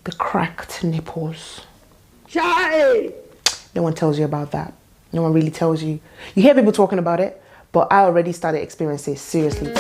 the cracked nipples. Chai! No one tells you about that. No one really tells you. You hear people talking about it, but I already started experiencing it seriously.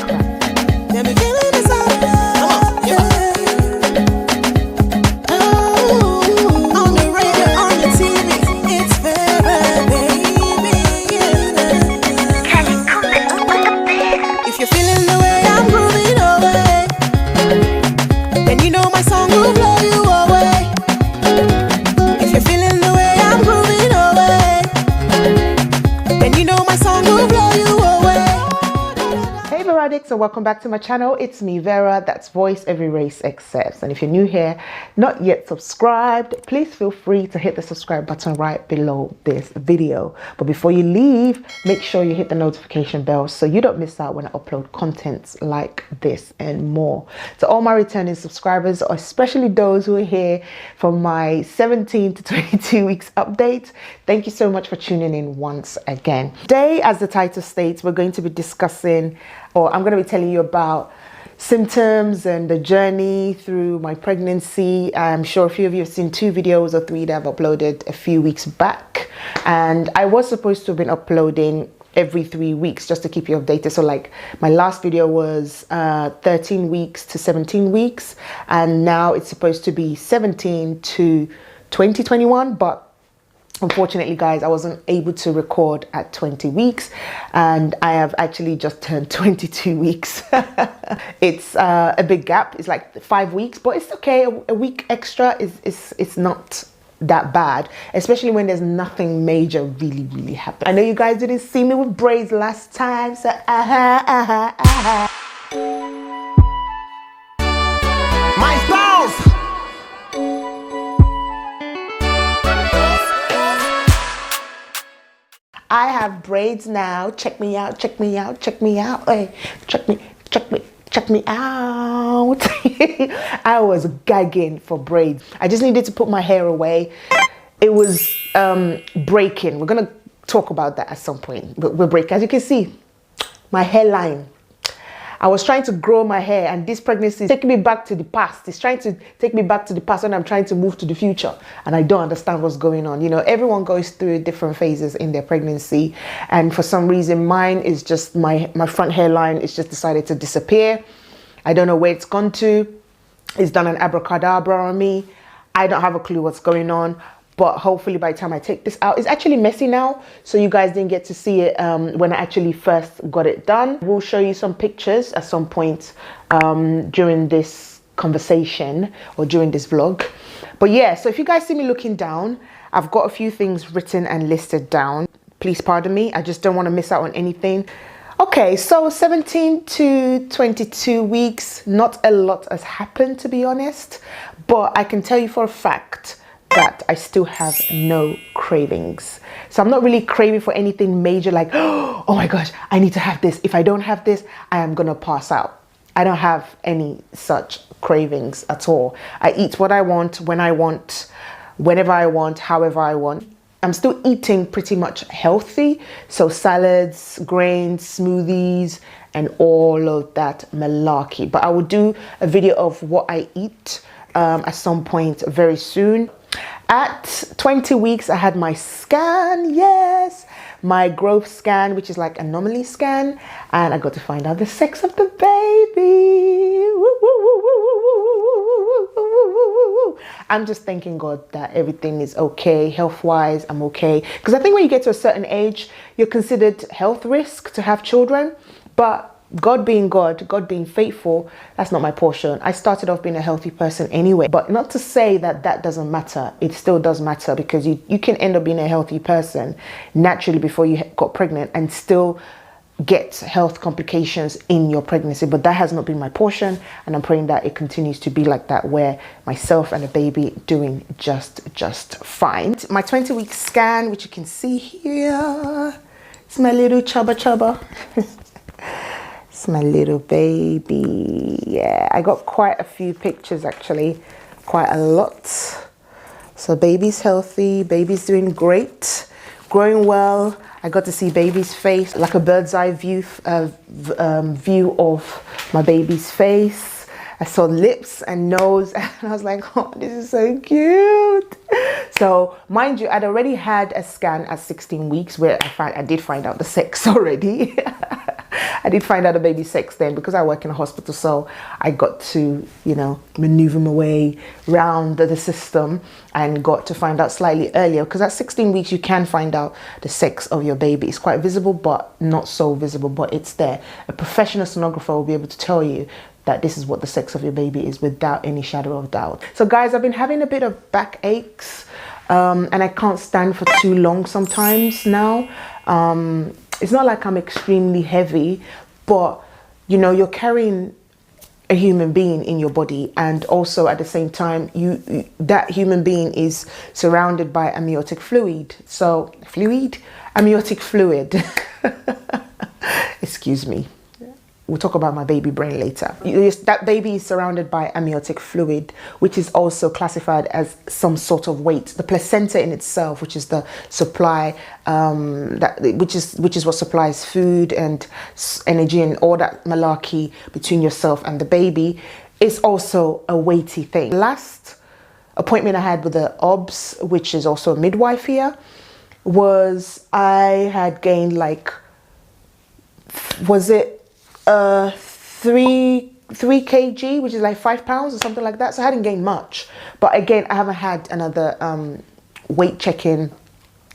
So welcome back to my channel. It's me, Vera. That's Voice Every Race Accepts. And if you're new here, not yet subscribed, please feel free to hit the subscribe button right below this video. But before you leave, make sure you hit the notification bell so you don't miss out when I upload contents like this and more. To all my returning subscribers, especially those who are here from my 17 to 22 weeks update, thank you so much for tuning in once again. Today, as the title states, we're going to be discussing, or I'm going to be telling you about symptoms and the journey through my pregnancy. I'm sure a few of you have seen 2 videos or 3 that I've uploaded a few weeks back, and I was supposed to have been uploading every 3 weeks just to keep you updated. So like my last video was 13 weeks to 17 weeks, and now it's supposed to be 17 to 2021, but unfortunately, guys, I wasn't able to record at 20 weeks, and I have actually just turned 22 weeks. It's a big gap. It's like 5 weeks, but it's okay. A week extra is not that bad, especially when there's nothing major really happening. I know you guys didn't see me with braids last time, so My spouse! I have braids now. Check me out, check me out, check me out. Hey, check me out. I was gagging for braids. I just needed to put my hair away. It was breaking. We're gonna talk about that at some point. But we're breaking. As you can see, my hairline. I was trying to grow my hair, and this pregnancy is taking me back to the past. It's trying to take me back to the past when I'm trying to move to the future, and I don't understand what's going on. You know, everyone goes through different phases in their pregnancy, and for some reason mine is just my front hairline is just decided to disappear. I don't know where it's gone to. It's done an abracadabra on me. I don't have a clue what's going on. But hopefully by the time I take this out, it's actually messy now. So you guys didn't get to see it when I actually first got it done. We'll show you some pictures at some point during this conversation or during this vlog. But yeah, so if you guys see me looking down, I've got a few things written and listed down. Please pardon me. I just don't want to miss out on anything. Okay, so 17 to 22 weeks, not a lot has happened, to be honest. But I can tell you for a fact that I still have no cravings. So I'm not really craving for anything major like, oh my gosh, I need to have this. If I don't have this, I am gonna pass out. I don't have any such cravings at all. I eat what I want, when I want, whenever I want, however I want. I'm still eating pretty much healthy. So salads, grains, smoothies, and all of that malarkey. But I will do a video of what I eat at some point very soon. At 20 weeks, I had my scan, yes, my growth scan, which is like anomaly scan, and I got to find out the sex of the baby. Woo, woo, woo, woo, woo, woo, woo, woo. I'm just thanking God that everything is okay, health-wise, I'm okay. Because I think when you get to a certain age, you're considered health risk to have children, but God being God, God being faithful, that's not my portion. I started off being a healthy person anyway, but not to say that that doesn't matter. It still does matter, because you can end up being a healthy person naturally before you got pregnant and still get health complications in your pregnancy. But that has not been my portion, and I'm praying that it continues to be like that, where myself and the baby doing just fine. My 20-week scan, which you can see here, it's my little chubba. It's my little baby. Yeah, I got quite a few pictures actually, quite a lot. So baby's healthy, baby's doing great, growing well. I got to see baby's face, like a bird's eye view of my baby's face. I saw lips and nose, and I was like, oh, this is so cute. So mind you, I'd already had a scan at 16 weeks where I did find out the sex already. I did find out the baby's sex then because I work in a hospital, so I got to, you know, maneuver my way around the system and got to find out slightly earlier, because at 16 weeks you can find out the sex of your baby. It's quite visible, but not so visible, but it's there. A professional sonographer will be able to tell you that this is what the sex of your baby is without any shadow of doubt. So guys, I've been having a bit of back aches and I can't stand for too long sometimes now. It's not like I'm extremely heavy, but you know, you're carrying a human being in your body, and also at the same time that human being is surrounded by amniotic fluid. So amniotic fluid. Excuse me. We'll talk about my baby brain later. That baby is surrounded by amniotic fluid, which is also classified as some sort of weight. The placenta in itself, which is the supply, which is what supplies food and energy and all that malarkey between yourself and the baby, is also a weighty thing. Last appointment I had with the OBS, which is also a midwife here, was I had gained like, was it 3 kg, which is like 5 pounds or something like that. So I hadn't gained much, but again, I haven't had another weight check-in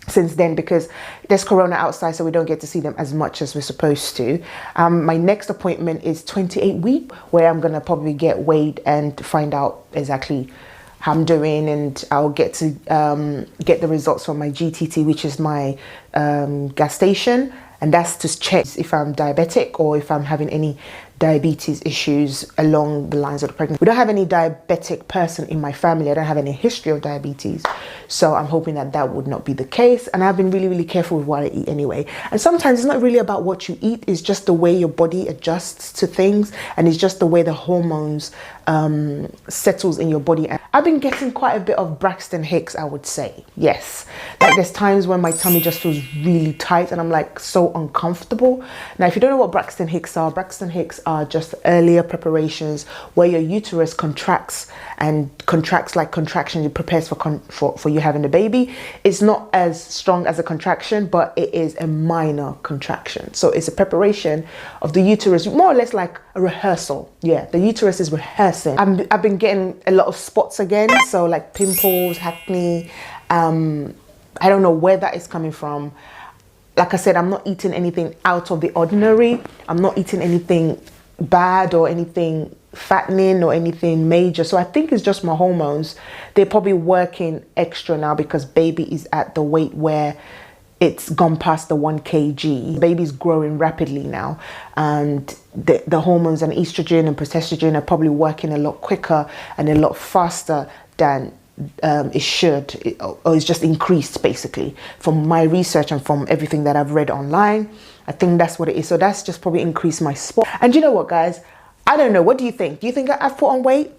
since then because there's corona outside, so we don't get to see them as much as we're supposed to. My next appointment is 28 week, where I'm gonna probably get weighed and find out exactly how I'm doing, and I'll get to get the results from my GTT, which is my gas station. And that's to check if I'm diabetic or if I'm having any diabetes issues along the lines of the pregnancy. We don't have any diabetic person in my family. I don't have any history of diabetes. So I'm hoping that that would not be the case. And I've been really, really careful with what I eat anyway. And sometimes it's not really about what you eat. It's just the way your body adjusts to things. And it's just the way the hormones settles in your body. And I've been getting quite a bit of Braxton Hicks, I would say. Yes. Like there's times when my tummy just feels really tight and I'm like so uncomfortable. Now, if you don't know what Braxton Hicks are are just earlier preparations where your uterus contracts like contraction. It prepares for you having a baby. It's not as strong as a contraction, but it is a minor contraction. So it's a preparation of the uterus, more or less like a rehearsal. Yeah, the uterus is rehearsing. I've been getting a lot of spots again, so like pimples, acne. I don't know where that is coming from. Like I said, I'm not eating anything out of the ordinary. I'm not eating anything bad or anything fattening or anything major. So I think it's just my hormones. They're probably working extra now because baby is at the weight where it's gone past the 1 kg. Baby's growing rapidly now, and the hormones and estrogen and progesterone are probably working a lot quicker and a lot faster than it should, or it's just increased basically from my research and from everything that I've read online. I think that's what it is. So that's just probably increased my spot. And you know what, guys, I don't know, what do you think? Do you think I've put on weight?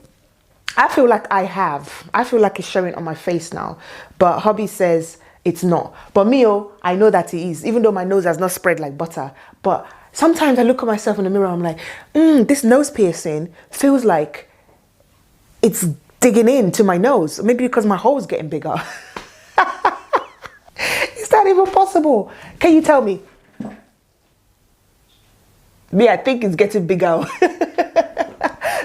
I feel like I have. I feel like it's showing on my face now, but hubby says it's not. But me, I know that it is, even though my nose has not spread like butter. But sometimes I look at myself in the mirror, I'm like, this nose piercing feels like it's digging into my nose. Maybe because my hole's getting bigger. Is that even possible? Can you tell me? Me, I think it's getting bigger.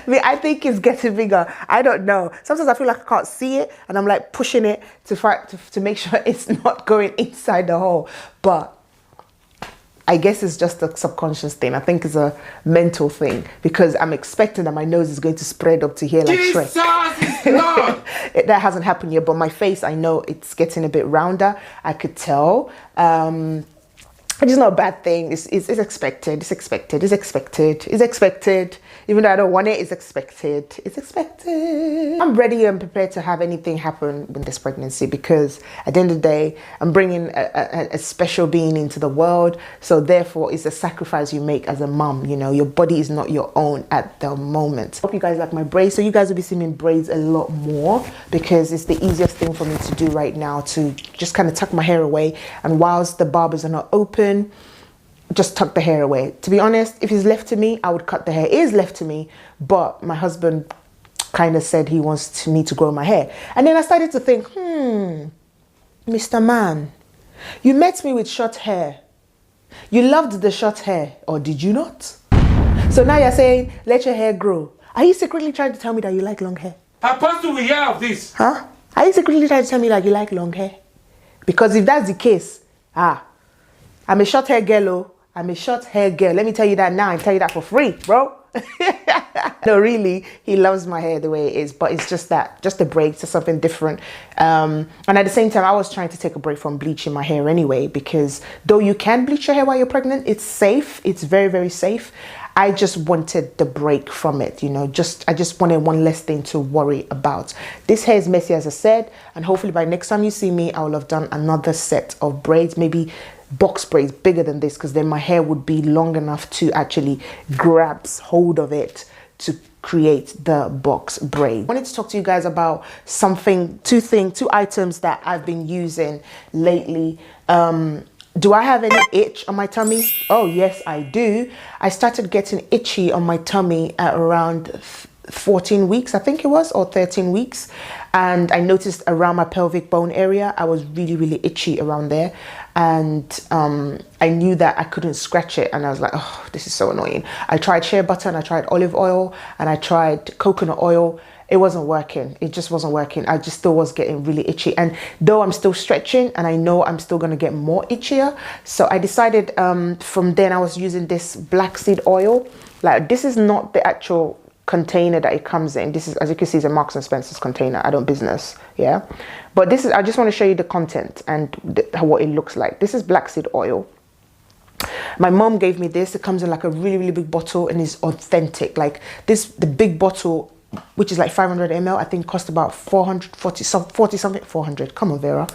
Me, I think it's getting bigger. I don't know. Sometimes I feel like I can't see it and I'm like pushing it to make sure it's not going inside the hole. But I guess it's just a subconscious thing. I think it's a mental thing because I'm expecting that my nose is going to spread up to here like Shrek. That hasn't happened yet, but my face, I know it's getting a bit rounder. I could tell. It's not a bad thing. It's expected. It's expected. It's expected. It's expected. Even though I don't want it, it's expected. It's expected. I'm ready and prepared to have anything happen with this pregnancy because at the end of the day, I'm bringing a special being into the world. So therefore, it's a sacrifice you make as a mom. You know, your body is not your own at the moment. Hope you guys like my braids. So you guys will be seeing me in braids a lot more because it's the easiest thing for me to do right now, to just kind of tuck my hair away. And whilst the barbers are not open, just tuck the hair away. To be honest, if it's left to me, I would cut the hair. It is left to me, but my husband kind of said he wants me to grow my hair. And then I started to think, Mr. Man, you met me with short hair. You loved the short hair, or did you not? So now you're saying, let your hair grow. Are you secretly trying to tell me that you like long hair? Apostle will hear of this. Huh? Are you secretly trying to tell me that you like long hair? Because if that's the case, I'm a short hair girl, oh. I'm a short hair girl. Let me tell you that now. I tell you that for free, bro. No, really, he loves my hair the way it is, but it's just that, just a break, just something different. And at the same time, I was trying to take a break from bleaching my hair anyway, because though you can bleach your hair while you're pregnant, it's safe. It's very, very safe. I just wanted the break from it, you know, I just wanted one less thing to worry about. This hair is messy, as I said, and hopefully by next time you see me, I will have done another set of braids, maybe box braids bigger than this, because then my hair would be long enough to actually grab hold of it to create the box braid. I wanted to talk to you guys about two items that I've been using lately. Do I have any itch on my tummy? Oh yes, I do. I started getting itchy on my tummy at around 14 weeks, I think it was, or 13 weeks. And I noticed around my pelvic bone area, I was really, really itchy around there. And I knew that I couldn't scratch it. And I was like, oh, this is so annoying. I tried shea butter and I tried olive oil and I tried coconut oil. It wasn't working. It just wasn't working. I just still was getting really itchy. And though I'm still stretching and I know I'm still going to get more itchier. So I decided from then I was using this black seed oil. Like, this is not the actual container that it comes in. This is, as you can see, is a Marks and Spencer's container. I don't business, yeah. But this is, I just want to show you the content and what it looks like. This is black seed oil. My mom gave me this. It comes in like a really, really big bottle and is authentic. Like this, the big bottle, which is like 500 ml, I think cost about 440 something, 400, come on Vera,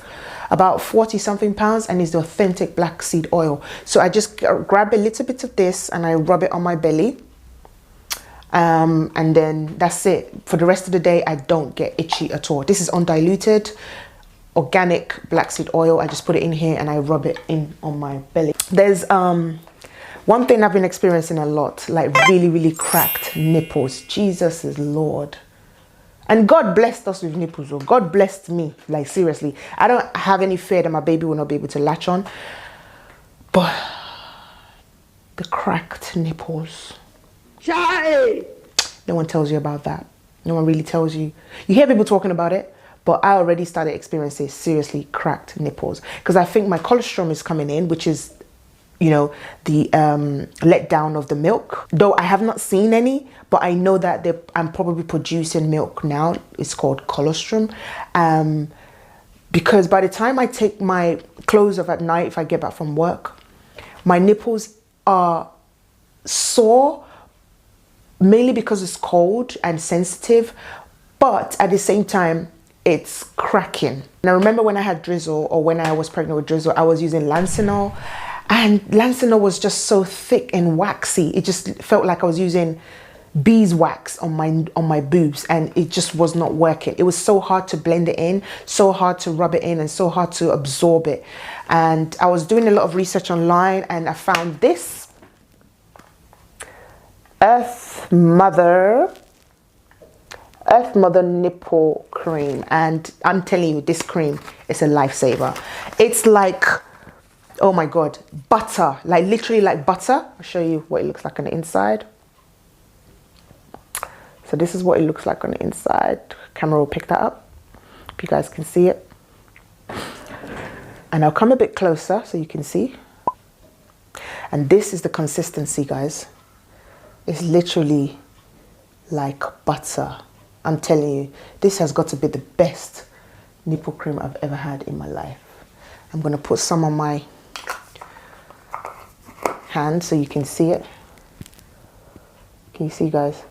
about 40 something pounds, and is the authentic black seed oil. So I just grab a little bit of this and I rub it on my belly. And then that's it. For the rest of the day, I don't get itchy at all. This is undiluted, organic black seed oil. I just put it in here and I rub it in on my belly. There's one thing I've been experiencing a lot, like really, really cracked nipples. Jesus is Lord. And God blessed us with nipples. Or God blessed me, like seriously. I don't have any fear that my baby will not be able to latch on. But the cracked nipples. Charlie! No one tells you about that. No one really tells you. You hear people talking about it, but I already started experiencing seriously cracked nipples. Because I think my colostrum is coming in, which is, you know, the letdown of the milk. Though I have not seen any, but I know that I'm probably producing milk now. It's called colostrum. Because by the time I take my clothes off at night, if I get back from work, my nipples are sore, mainly because it's cold and sensitive, but at the same time, it's cracking. And I remember when I had drizzle, or when I was pregnant with drizzle, I was using Lancinol, and Lancinol was just so thick and waxy. It just felt like I was using beeswax on my boobs, and it just was not working. It was so hard to blend it in, so hard to rub it in, and so hard to absorb it. And I was doing a lot of research online, and I found this Earth Mother nipple cream, and I'm telling you, this cream is a lifesaver. It's like, oh my god, butter, like literally like butter. I'll show you what it looks like on the inside. So this is what it looks like on the inside. Camera will pick that up if you guys can see it. And I'll come a bit closer so you can see. And this is the consistency, guys. It's literally like butter. I'm telling you, this has got to be the best nipple cream I've ever had in my life. I'm going to put some on my hand so you can see it. Can you see, guys?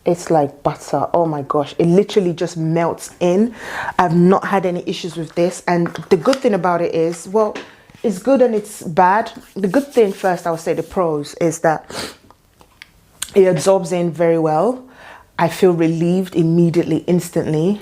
It's like butter. Oh my gosh, it literally just melts in. I've not had any issues with this. And the good thing about it is, well, it's good and it's bad. The good thing first, I would say the pros, is that it absorbs in very well. I feel relieved immediately, instantly.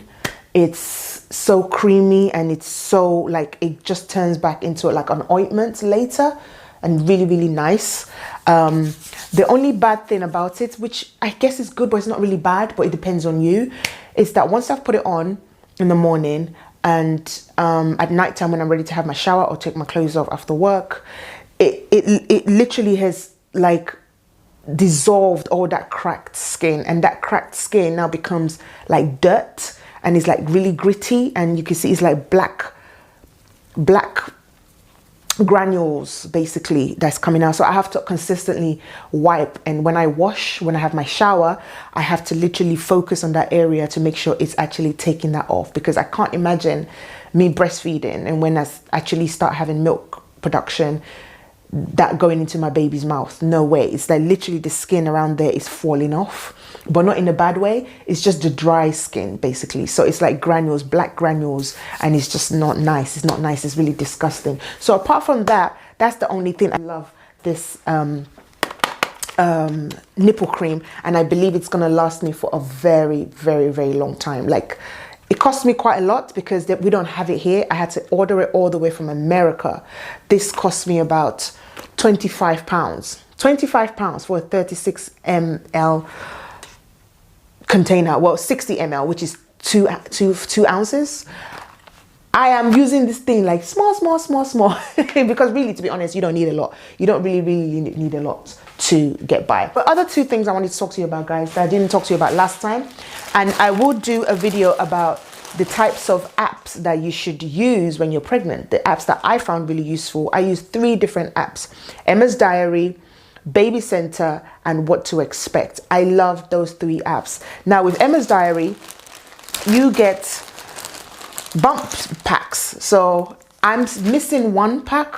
It's so creamy and it's so like, it just turns back into like an ointment later, and really, really nice. The only bad thing about it, which I guess is good, but it's not really bad, but it depends on you, is that once I've put it on in the morning and at night time when I'm ready to have my shower or take my clothes off after work, it literally has like dissolved all that cracked skin, and that cracked skin now becomes like dirt and it's like really gritty, and you can see it's like black granules basically that's coming out. So I have to consistently wipe, and when I wash, when I have my shower, I have to literally focus on that area to make sure it's actually taking that off, because I can't imagine me breastfeeding and when I actually start having milk production, that going into my baby's mouth. No way. It's like literally the skin around there is falling off, but not in a bad way. It's just the dry skin basically. So it's like granules, black granules, and it's just not nice. It's not nice. It's really disgusting. So apart from that, that's the only thing. I love this nipple cream, and I believe it's gonna last me for a very, very, very long time. Like, it cost me quite a lot because we don't have it here. I had to order it all the way from America. This cost me about £25. £25 for a 36 ml container. Well, 60 ml, which is two ounces. I am using this thing like small because really, to be honest, you don't need a lot. You don't really need a lot to get by. But other two things I wanted to talk to you about, guys, that I didn't talk to you about last time, and I will do a video about the types of apps that you should use when you're pregnant. The apps that I found really useful. I use 3 different apps: Emma's Diary, Baby Center, and What to Expect. I love those 3 apps. Now with Emma's Diary, you get bump packs. So I'm missing 1 pack,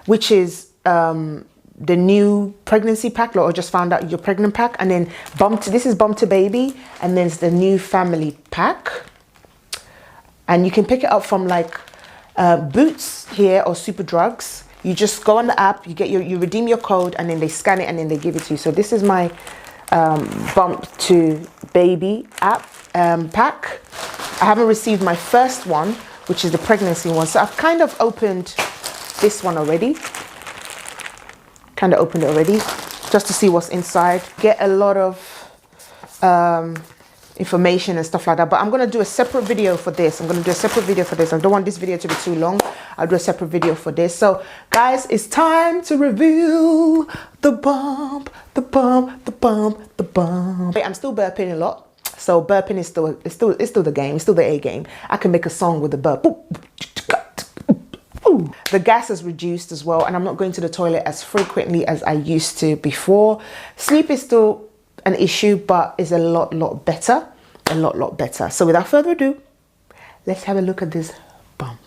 which is the new pregnancy pack, or just found out you're pregnant pack, and then this is Bump to Baby, and then it's the new family pack. And you can pick it up from like Boots here or Super Drugs. You just go on the app, you redeem your code, and then they scan it and then they give it to you. So this is my Bump to Baby app pack. I haven't received my first one, which is the pregnancy one. So I've kind of opened this one already. Just to see what's inside. Get a lot of information and stuff like that, but I'm going to do a separate video for this. I don't want this video to be too long. I'll do a separate video for this. So guys, it's time to reveal the bump. Wait, I'm still burping a lot, so burping is still the game. It's still the A game. I can make a song with the burp. The gas is reduced as well, and I'm not going to the toilet as frequently as I used to before. Sleep is still an issue, but is a lot better. So without further ado, let's have a look at this bump.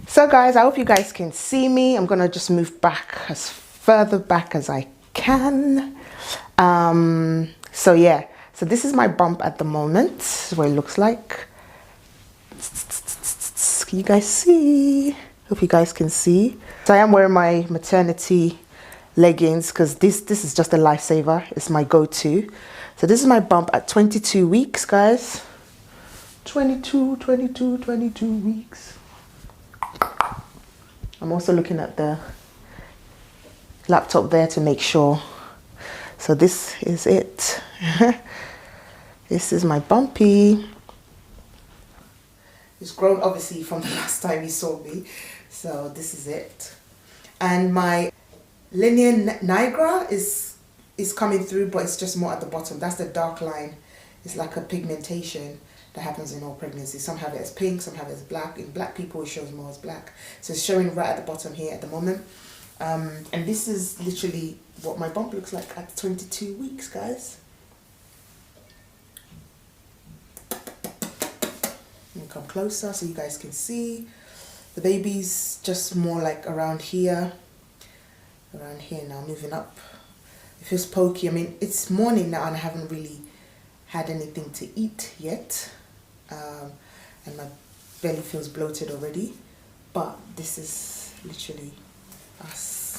So guys, I hope you guys can see me. I'm gonna just move back as further back as I can. So yeah, so this is my bump at the moment. This is what it looks like. Can you guys see? Hope you guys can see. So I am wearing my maternity leggings because this is just a lifesaver. It's my go-to. So this is my bump at 22 weeks, guys. 22 weeks. I'm also looking at the laptop there to make sure. So this is it. This is my bumpy. It's grown obviously from the last time you saw me. So this is it. And my linear nigra is coming through, but it's just more at the bottom. That's the dark line. It's like a pigmentation that happens in all pregnancies. Some have it as pink, some have it as black. In black people, it shows more as black. So it's showing right at the bottom here at the moment. And this is literally what my bump looks like at 22 weeks, guys. Let me come closer so you guys can see. The baby's just more like around here now, moving up. It feels pokey. I mean, it's morning now and I haven't really had anything to eat yet. And my belly feels bloated already. But this is literally us.